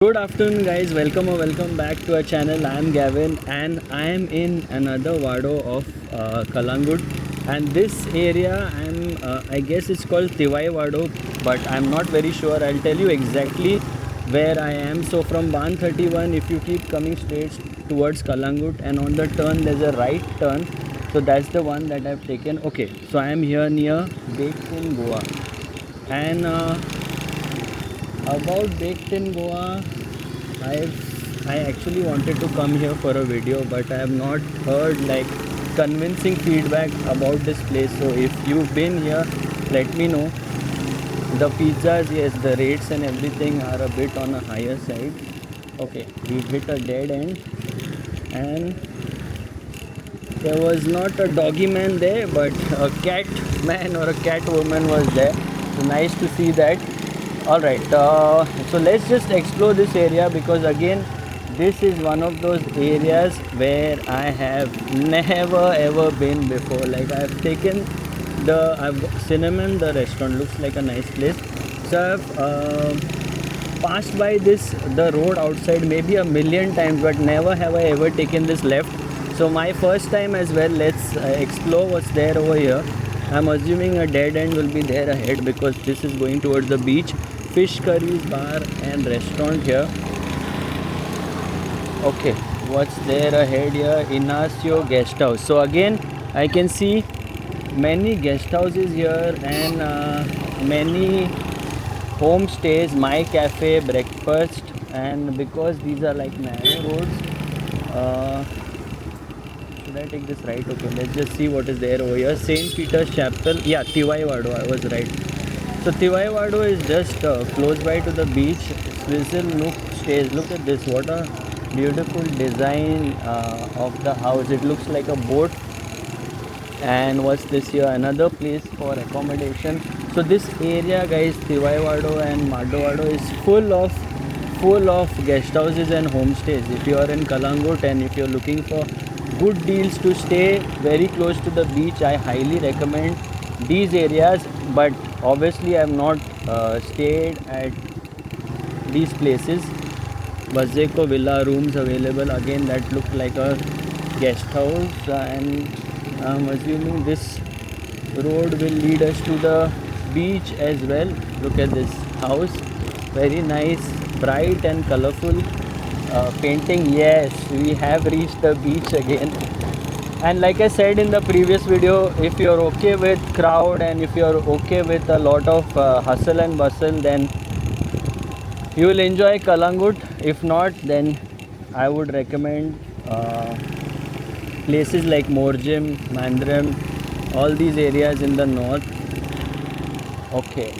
Good afternoon, guys. Welcome back to our channel. I am Gavin, and I am in another Wado of Kalangut. And this area, I guess it's called Tivai Wado, but I'm not very sure. I'll tell you exactly where I am. So from Ban 31, if you keep coming straight towards Kalangut, and on the turn there's a right turn. So that's the one that I've taken. Okay, so I am here near Baked in Goa, and about Baked in Goa, I actually wanted to come here for a video, but I have not heard like convincing feedback about this place. So if you've been here, let me know. The pizzas, yes, the rates and everything are a bit on a higher side. Okay, we've hit a dead end, and there was not a doggy man there, but a cat man or a cat woman was there. So nice to see that. Alright, so let's just explore this area, because again this is one of those areas where I have never ever been before. Like I've taken Cinnamon, the restaurant looks like a nice place. So I've passed by the road outside maybe a million times, but never have I ever taken this left. So my first time as well. Let's explore what's there over here. I'm assuming a dead end will be there ahead, because this is going towards the beach. Fish curries bar and restaurant here. Okay, what's there ahead here? Inacio guest house. So again, I can see many guest houses here, and many homestays, my cafe, breakfast. And because these are like narrow roads, should I take this right? Okay, let's just see what is there over here. St. Peter's Chapel. Yeah, Tivai Wado, I was right. So Tivai Wado is just close by to the beach. Swizzle Nook stays. Look at this, what a beautiful design of the house. It looks like a boat. And what's this here? Another place for accommodation. So this area, guys, Tivai Wado and Mado Wado, is full of guest houses and homestays. If you are in Kalangut and if you're looking for good deals to stay very close to the beach, I highly recommend these areas. But obviously I have not stayed at these places. Bazeco Villa rooms available. Again, that looked like a guest house, and I'm assuming this road will lead us to the beach as well. Look at this house, very nice, bright and colorful painting. Yes, we have reached the beach again. And like I said in the previous video, if you're okay with crowd and if you're okay with a lot of hustle and bustle, then you will enjoy Kalangut. If not, then I would recommend places like Morjim, Mandram, all these areas in the north. Okay,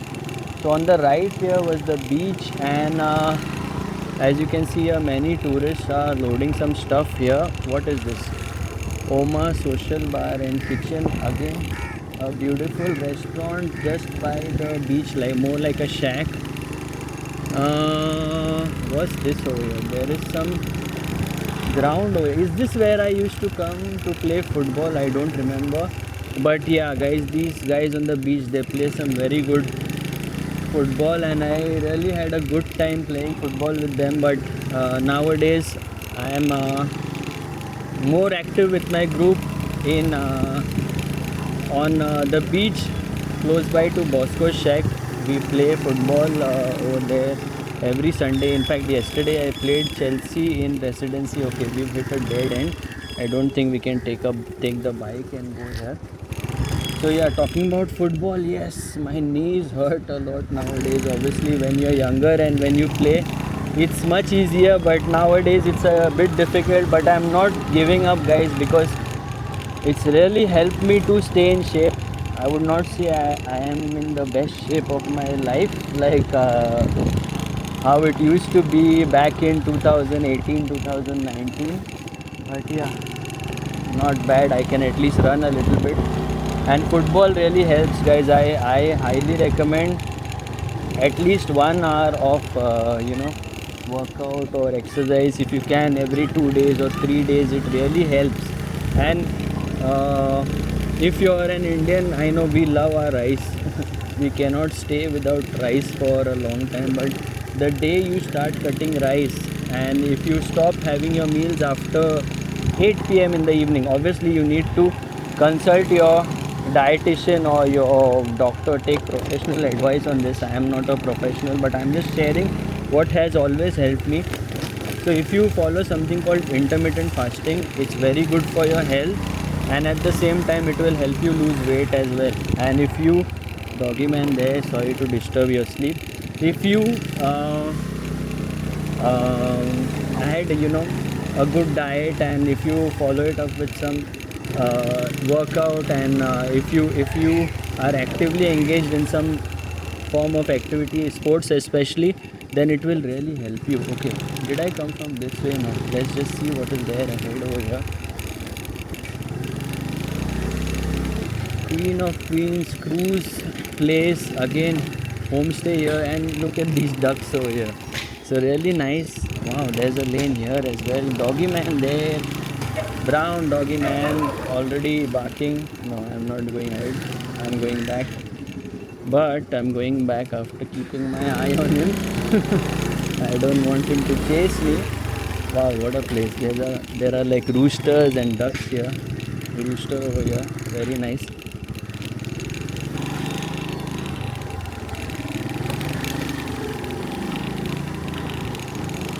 so on the right here was the beach, and as you can see here, many tourists are loading some stuff here. What is this? Oma Social Bar and Kitchen. Again, a beautiful restaurant just by the beach, like more like a shack. What's this over here? There is some ground over here. Is this where I used to come to play football? I don't remember. But yeah, guys, these guys on the beach, they play some very good football, and I really had a good time playing football with them. But nowadays I am more active with my group in on the beach close by to Bosco Shack. We play football over there every Sunday. In fact, yesterday I played Chelsea in Residency. Okay, we've hit a dead end. I don't think we can take the bike and go here. So yeah, talking about football, yes, my knees hurt a lot nowadays. Obviously, when you're younger and when you play, it's much easier, but nowadays it's a bit difficult. But I'm not giving up, guys, because it's really helped me to stay in shape. I would not say I am in the best shape of my life, like how it used to be back in 2018, 2019. But yeah, not bad. I can at least run a little bit. And football really helps, guys. I highly recommend at least 1 hour of workout or exercise if you can every 2 days or 3 days. It really helps. And if you are an Indian, I know we love our rice. We cannot stay without rice for a long time, but the day you start cutting rice, and if you stop having your meals after 8 p.m. in the evening, obviously you need to consult your dietitian or your doctor, take professional advice on this. I am not a professional, but I'm just sharing what has always helped me. So if you follow something called intermittent fasting, it's very good for your health, and at the same time it will help you lose weight as well. And if you, doggy man there, sorry to disturb your sleep, if you had a good diet, and if you follow it up with some workout, and if you are actively engaged in some form of activity, sports especially, then it will really help you. Okay, did I come from this way? No, let's just see what is there ahead over here. Queen of Queens cruise place, again homestay here, and look at these ducks over here. So really nice. Wow, there's a lane here as well. Doggy man there, brown doggy man already barking. No, I'm not going ahead, I'm going back, but I'm going back after keeping my eye on him. I don't want him to chase me. Wow, what a place. There are like roosters and ducks here. Rooster over here, very nice.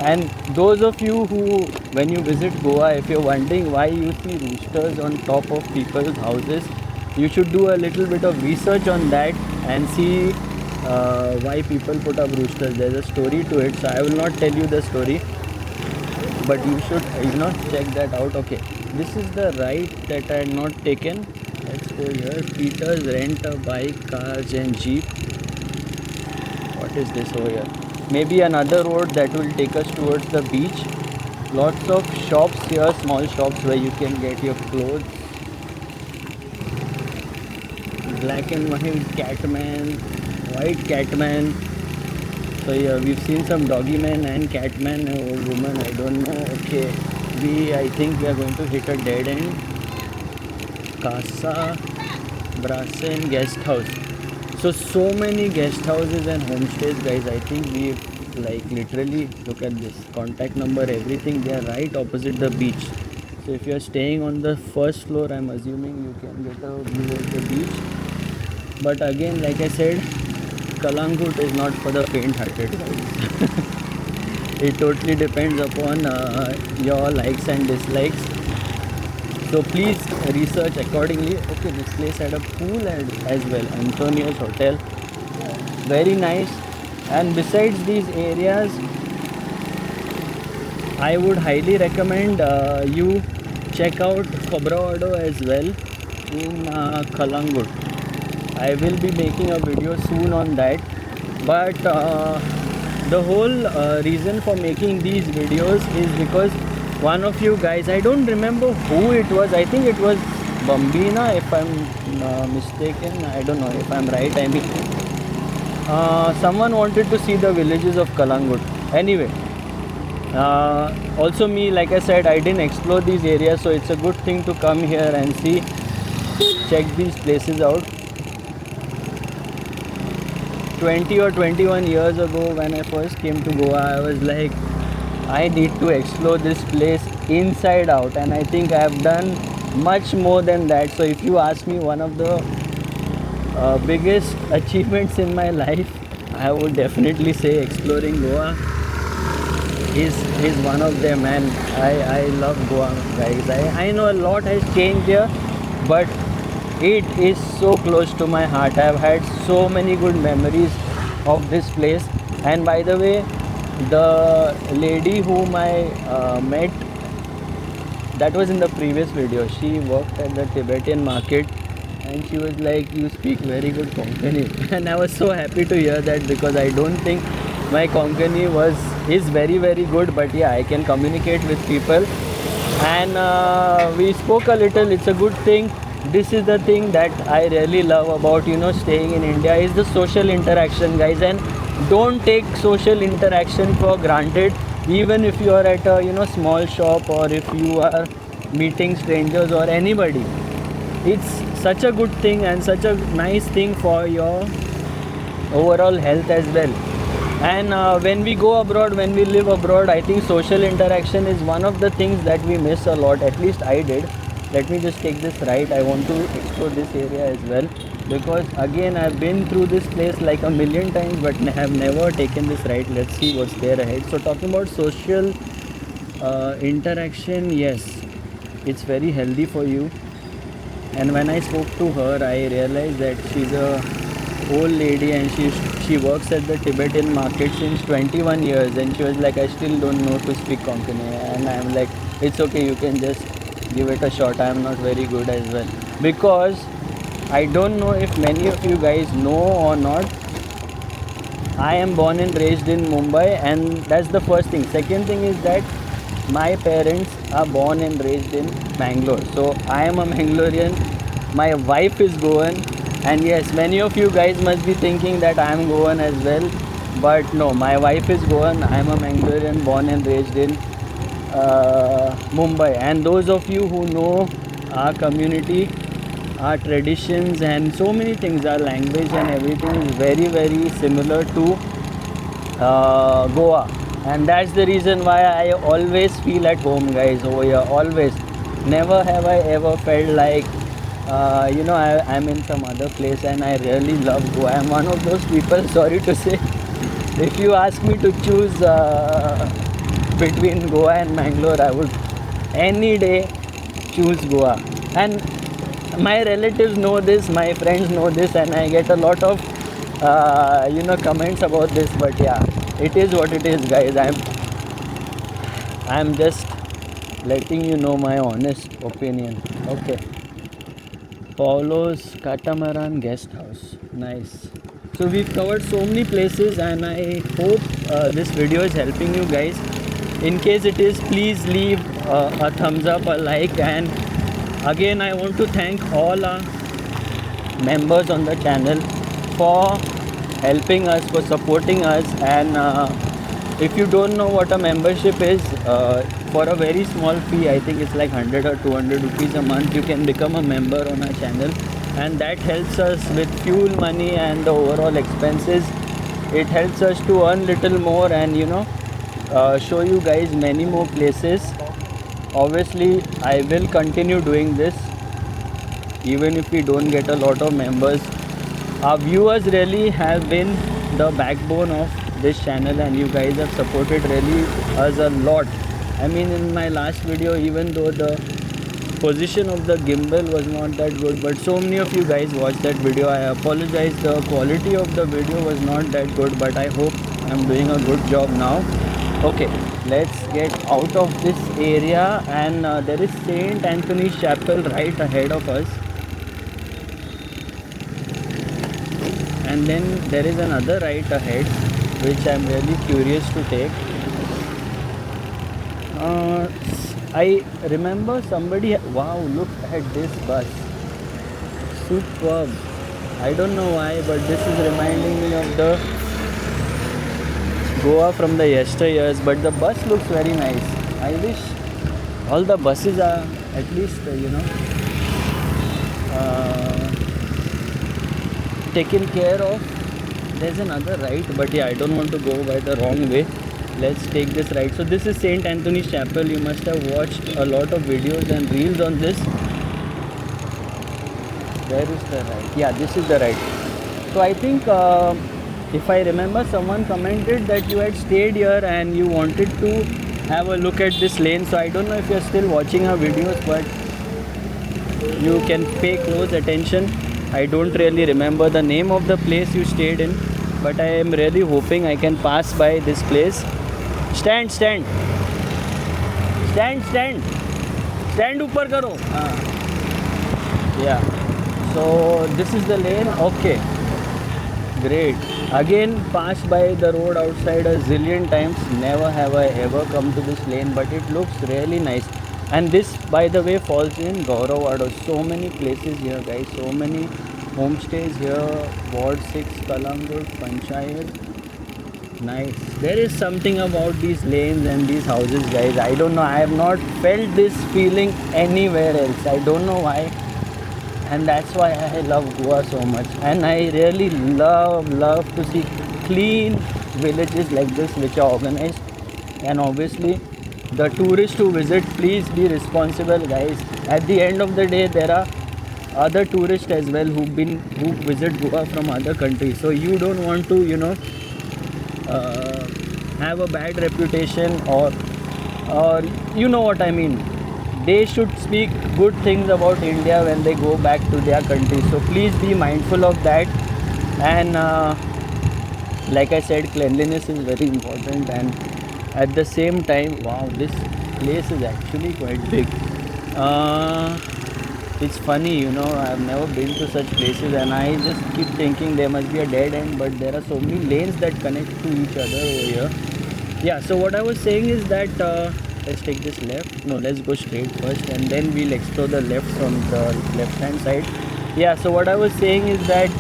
And those of you who, when you visit Goa, if you're wondering why you see roosters on top of people's houses, you should do a little bit of research on that and see why people put up roosters. There's a story to it, so I will not tell you the story, but you should check that out. Okay, this is the right that I had not taken. Let's go here. Peter's Rent a Bike, Cars and Jeep. What is this over here? Maybe another road that will take us towards the beach. Lots of shops here, small shops where you can get your clothes. Black and white Catman, white Catman. So yeah, we've seen some doggy man and Catman, a old woman, I don't know. Okay, I think we are going to hit a dead end. Casa Brassen Guest House. So many guest houses and homestays, guys. I think we literally, look at this, contact number, everything. They are right opposite the beach. So if you are staying on the first floor, I'm assuming you can get a view of the beach. But again, like I said, Kalangut is not for the faint-hearted, guys. It totally depends upon your likes and dislikes. So please research accordingly. Okay, this place had a pool as well. Antonio's Hotel, very nice. And besides these areas, I would highly recommend you check out Khobravado as well in Kalangut. I will be making a video soon on that. But the whole reason for making these videos is because one of you guys, I don't remember who it was, I think it was Bambina, if I'm mistaken, I don't know if I'm right, I mean someone wanted to see the villages of Kalangut. Anyway, also me, like I said, I didn't explore these areas, so it's a good thing to come here and see, check these places out. 20 or 21 years ago when I first came to Goa, I was like, I need to explore this place inside out, and I think I have done much more than that. So if you ask me, one of the biggest achievements in my life, I would definitely say exploring Goa is one of them. And I love Goa, guys. I know a lot has changed here, but it is so close to my heart. I have had so many good memories of this place. And by the way, the lady whom I met, that was in the previous video. She worked at the Tibetan market, and she was like, you speak very good Konkani. And I was so happy to hear that, because I don't think my Konkani is very good, but yeah, I can communicate with people. And we spoke a little. It's a good thing. This is the thing that I really love about staying in India, is the social interaction, guys. And don't take social interaction for granted, even if you are at a small shop, or if you are meeting strangers or anybody. It's such a good thing and such a nice thing for your overall health as well. And when we go abroad, when we live abroad, I think social interaction is one of the things that we miss a lot. At least I did. Let me just take this right. I want to explore this area as well, because again I've been through this place like a million times but have never taken this right. Let's see what's there ahead. So talking about social interaction, yes, it's very healthy for you. And when I spoke to her, I realized that she's a old lady and she works at the Tibetan market since 21 years, and she was like, I still don't know to speak Konkani. And I'm like, it's okay, you can just give it a shot. I'm not very good as well, because I don't know if many of you guys know or not, I am born and raised in Mumbai, and that's the first thing. Second thing is that my parents are born and raised in Bangalore. So I am a Mangalorean. My wife is Goan. And yes, many of you guys must be thinking that I am Goan as well. But no, my wife is Goan. I am a Mangalorean born and raised in Mumbai. And those of you who know our community, our traditions and so many things, our language and everything is very, very similar to Goa. And that's the reason why I always feel at home, guys, over here. Always. Never have I ever felt like I'm in some other place, and I really love Goa. I'm one of those people, sorry to say, if you ask me to choose between Goa and Mangalore, I would any day choose Goa. And my relatives know this, my friends know this, and I get a lot of comments about this. But yeah, it is what it is, guys. I'm just letting you know my honest opinion. Okay. Paulo's Catamaran Guest House. Nice. So we've covered so many places, and I hope this video is helping you guys. In case it is, please leave a thumbs up, a like, and again I want to thank all our members on the channel for helping us, for supporting us. And if you don't know what a membership is, for a very small fee, I think it's like 100 or 200 rupees a month, you can become a member on our channel, and that helps us with fuel money and the overall expenses. It helps us to earn little more and show you guys many more places. Obviously I will continue doing this even if we don't get a lot of members. Our viewers really have been the backbone of this channel, and you guys have supported really us a lot. I mean, in my last video, even though the position of the gimbal was not that good, but so many of you guys watched that video. I apologize, the quality of the video was not that good, but I hope I'm doing a good job now. Okay, let's get out of this area, and there is St. Anthony's Chapel right ahead of us. And then there is another right ahead, which I'm really curious to take. I remember somebody, wow, look at this bus. Superb. I don't know why, but this is reminding me of the Goa from the yesteryears, but the bus looks very nice. I wish all the buses are at least, taken care of. There's another right, but yeah, I don't want to go by the wrong way. Let's take this right. So this is St. Anthony's Chapel. You must have watched a lot of videos and reels on this. Where is the right? Yeah, this is the right. So I think if I remember, someone commented that you had stayed here and you wanted to have a look at this lane. So I don't know if you're still watching our videos, but you can pay close attention. I don't really remember the name of the place you stayed in, but I am really hoping I can pass by this place. Stand upar karo. Yeah, so this is the lane. Okay, great. Again, passed by the road outside a zillion times. Never have I ever come to this lane, but it looks really nice. And this, by the way, falls in Gauravada. So many places here, guys. So many homestays here. Ward 6, Kalangut, Panchayat. Nice. There is something about these lanes and these houses, guys. I don't know. I have not felt this feeling anywhere else. I don't know why. And that's why I love Goa so much. And I really love to see clean, villages like this which are organized. And obviously the tourists who visit, please be responsible, guys. At the end of the day, there are other tourists as well who visit Goa from other countries, so you don't want to uh, have a bad reputation, or you know what I mean. They should speak good things about India when they go back to their country, so please be mindful of that. And like I said, cleanliness is very important. And at the same time, wow, this place is actually quite big. It's funny, I've never been to such places, and I just keep thinking there must be a dead end, but there are so many lanes that connect to each other over here. Yeah, so what I was saying is that let's take this left. No, let's go straight first, and then we'll explore the left from the left hand side. Yeah, so what I was saying is that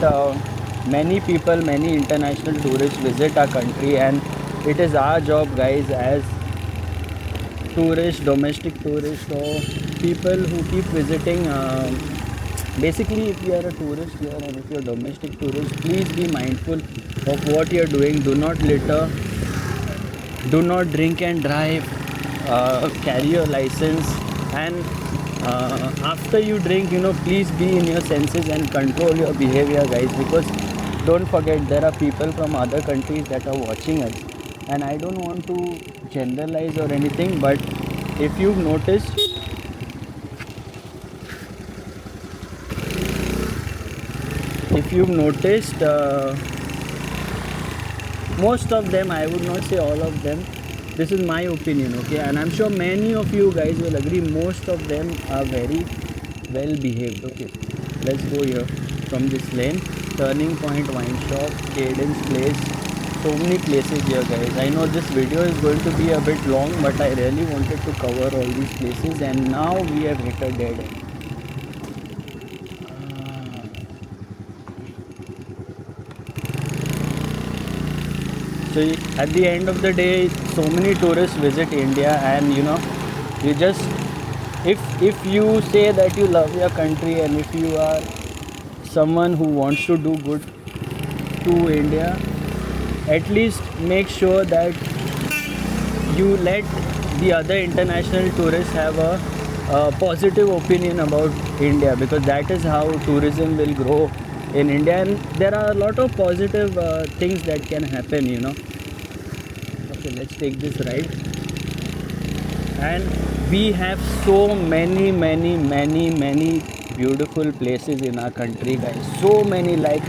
many people, many international tourists visit our country, and it is our job, guys, as tourists, domestic tourists, or people who keep visiting. Basically, if you are a tourist here and if you are a domestic tourist, please be mindful of what you are doing. Do not litter, do not drink and drive, carry your license, and after you drink, please be in your senses and control your behavior, guys, because don't forget, there are people from other countries that are watching us. And I don't want to generalize or anything, but if you've noticed, most of them, I would not say all of them, this is my opinion, okay, and I'm sure many of you guys will agree, most of them are very well behaved. Okay, let's go here from this lane. Turning Point Wine Shop, Cadence Place, so many places here, guys. I know this video is going to be a bit long, but I really wanted to cover all these places, and now we have hit a dead end. So at the end of the day, so many tourists visit India, and you just, if you say that you love your country, and if you are someone who wants to do good to India, at least make sure that you let the other international tourists have a positive opinion about India, because that is how tourism will grow in India, and there are a lot of positive things that can happen, Okay, let's take this right. And we have so many beautiful places in our country, guys. So many, like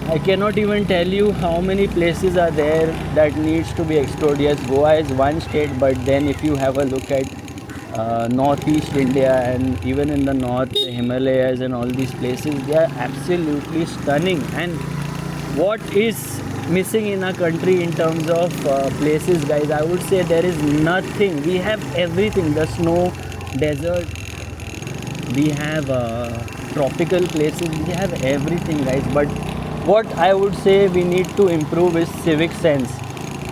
I cannot even tell you how many places are there that needs to be explored. Yes, Goa is one state, but then if you have a look at northeast India, and even in the north, the Himalayas and all these places, they are absolutely stunning. And what is missing in our country in terms of places, guys, I would say there is nothing. We have everything: the snow, desert, we have tropical places, we have everything, guys. But what I would say we need to improve is civic sense.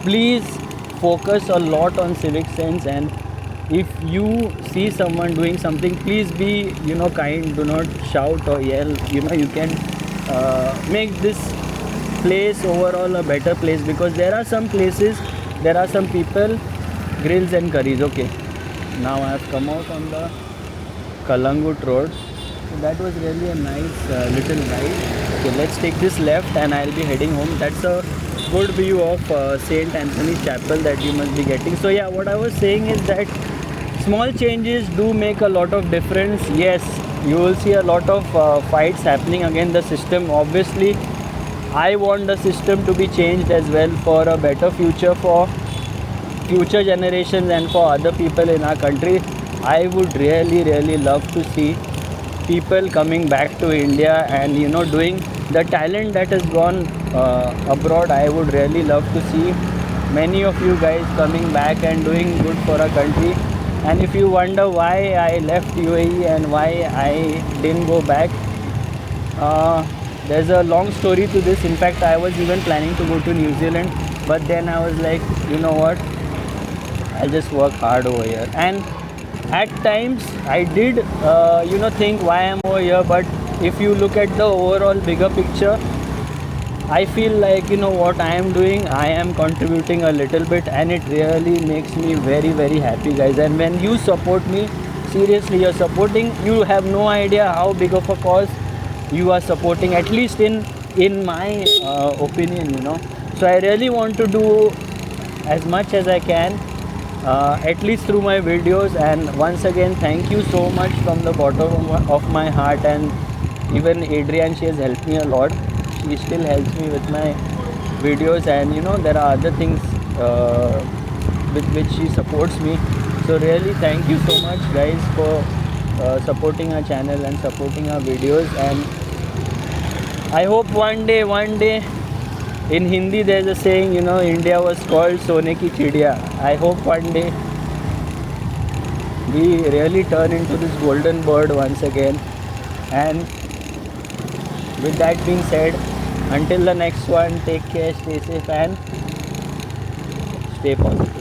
Please focus a lot on civic sense, and if you see someone doing something, please be kind. Do not shout or yell. You can make this place overall a better place, because there are some places, there are some people, grills and curries. Okay, now I have come out on the Kalangut road. So that was really a nice little ride. Okay, let's take this left and I'll be heading home. That's a good view of St. Anthony's Chapel that you must be getting. So yeah, what I was saying is that small changes do make a lot of difference. Yes, you will see a lot of fights happening against the system. Obviously, I want the system to be changed as well, for a better future for future generations and for other people in our country. I would really love to see people coming back to India and doing the talent that has gone abroad. I would really love to see many of you guys coming back and doing good for our country. And if you wonder why I left UAE and why I didn't go back, there's a long story to this. In fact, I was even planning to go to New Zealand, but then I was like, you know what, I'll just work hard over here. And at times I did think why I'm over here, but if you look at the overall bigger picture, I feel like, you know, what I am doing, I am contributing a little bit, and it really makes me very, very happy, guys. And when you support me, seriously, you're supporting, you have no idea how big of a cause you are supporting, at least in my opinion, you know. So I really want to do as much as I can, at least through my videos. And once again, thank you so much from the bottom of my heart. And even Adrian, she has helped me a lot. She still helps me with my videos, and you know, there are other things with which she supports me. So really, thank you so much, guys, for supporting our channel and supporting our videos. And I hope one day, in Hindi there's a saying, you know, India was called Sone ki Chidiya. I hope one day we really turn into this golden bird once again. And with that being said, until the next one, take care, stay safe, and stay positive.